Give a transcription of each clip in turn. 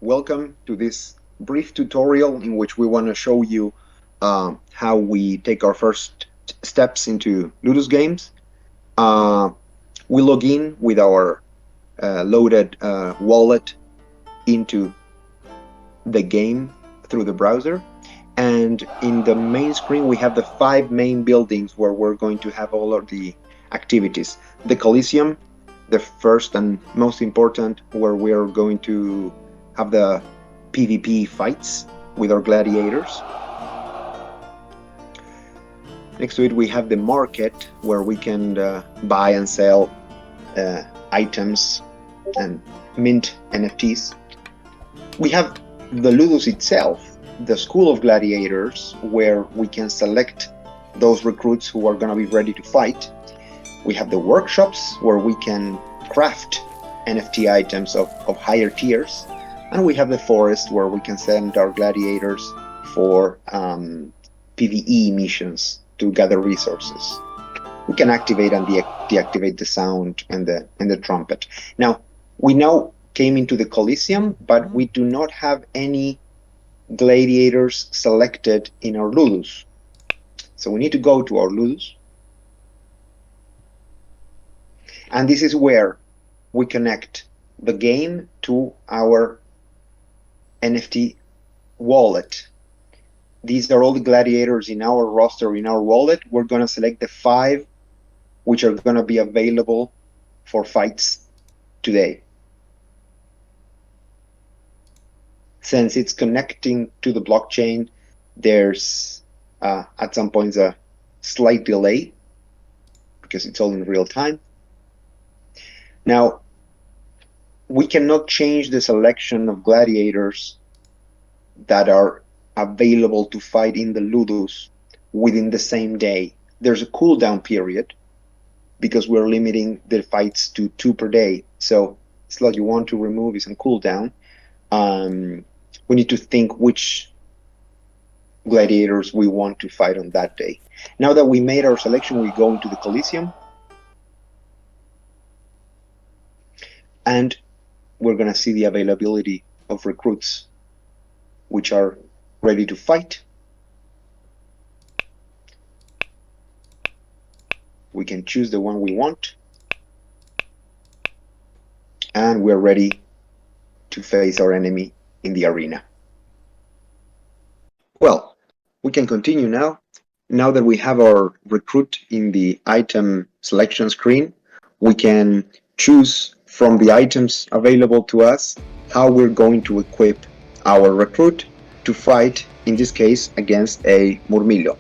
Welcome to this brief tutorial in which we want to show you how we take our first steps into Ludus games. Uh, we log in with our loaded wallet into the game through the browser, and in the main screen we have the 5 main buildings where we're going to have all of the activities. The Coliseum, the first and most important, where we are going to have the PvP fights with our gladiators. Next to it we have the market, where we can buy and sell items and mint NFTs. We have the Ludus itself, the School of Gladiators, where we can select those recruits who are going to be ready to fight. We have the workshops, where we can craft NFT items of higher tiers. And we have the forest, where we can send our gladiators for PvE missions to gather resources. We can activate and deactivate the sound and the trumpet. Now, we now came into the Coliseum, but we do not have any gladiators selected in our Ludus. So we need to go to our Ludus. And this is where we connect the game to our NFT wallet. These are all the gladiators in our roster, in our wallet. We're going to select the 5 which are going to be available for fights today. Since it's connecting to the blockchain, there's at some points a slight delay because it's all in real time. Now, we cannot change the selection of gladiators that are available to fight in the Ludus within the same day. There's a cooldown period because we're limiting the fights to 2 per day. So slot you want to remove is on cooldown. We need to think which gladiators we want to fight on that day. Now that we made our selection, we go into the Coliseum. And we're going to see the availability of recruits which are ready to fight. We can choose the one we want. And we're ready to face our enemy in the arena. Well, we can continue now. Now that we have our recruit in the item selection screen, we can choose from the items available to us how we're going to equip our recruit to fight, in this case, against a Murmillo.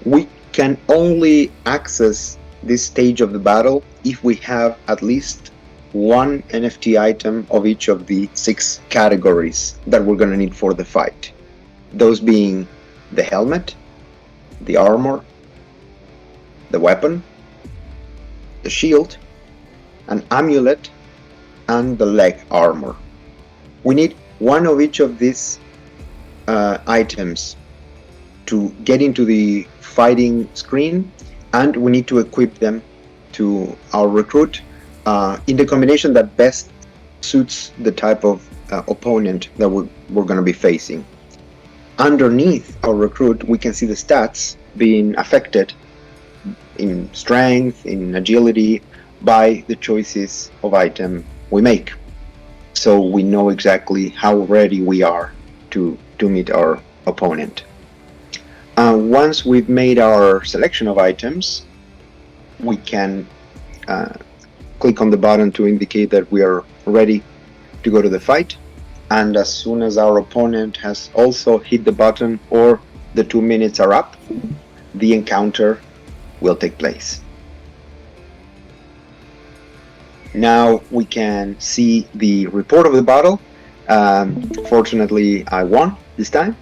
We can only access this stage of the battle if we have at least 1 NFT item of each of the 6 categories that we're going to need for the fight. Those being the helmet, the armor, the weapon, the shield, an amulet, and the leg armor. We need 1 of each of these items to get into the fighting screen, and we need to equip them to our recruit in the combination that best suits the type of opponent that we're going to be facing. Underneath our recruit, we can see the stats being affected in strength, in agility, by the choices of item we make. So we know exactly how ready we are to meet our opponent. Once we've made our selection of items, we can click on the button to indicate that we are ready to go to the fight. And as soon as our opponent has also hit the button or the 2 minutes are up, the encounter will take place. Now we can see the report of the battle. Fortunately, I won this time.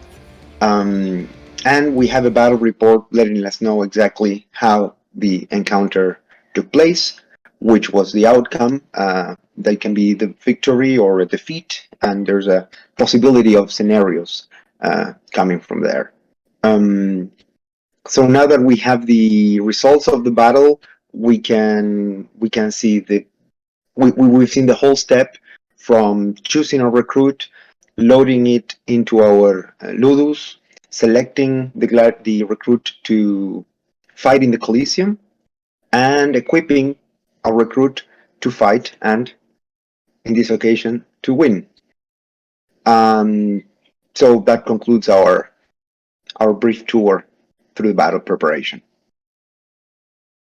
And we have a battle report letting us know exactly how the encounter took place, which was the outcome. They can be the victory or a defeat, and there's a possibility of scenarios coming from there. So now that we have the results of the battle, we can see we've seen the whole step from choosing a recruit, loading it into our Ludus, selecting the recruit to fight in the Coliseum, and equipping a recruit to fight and, in this occasion, to win. Um, so that concludes our brief tour through the battle preparation.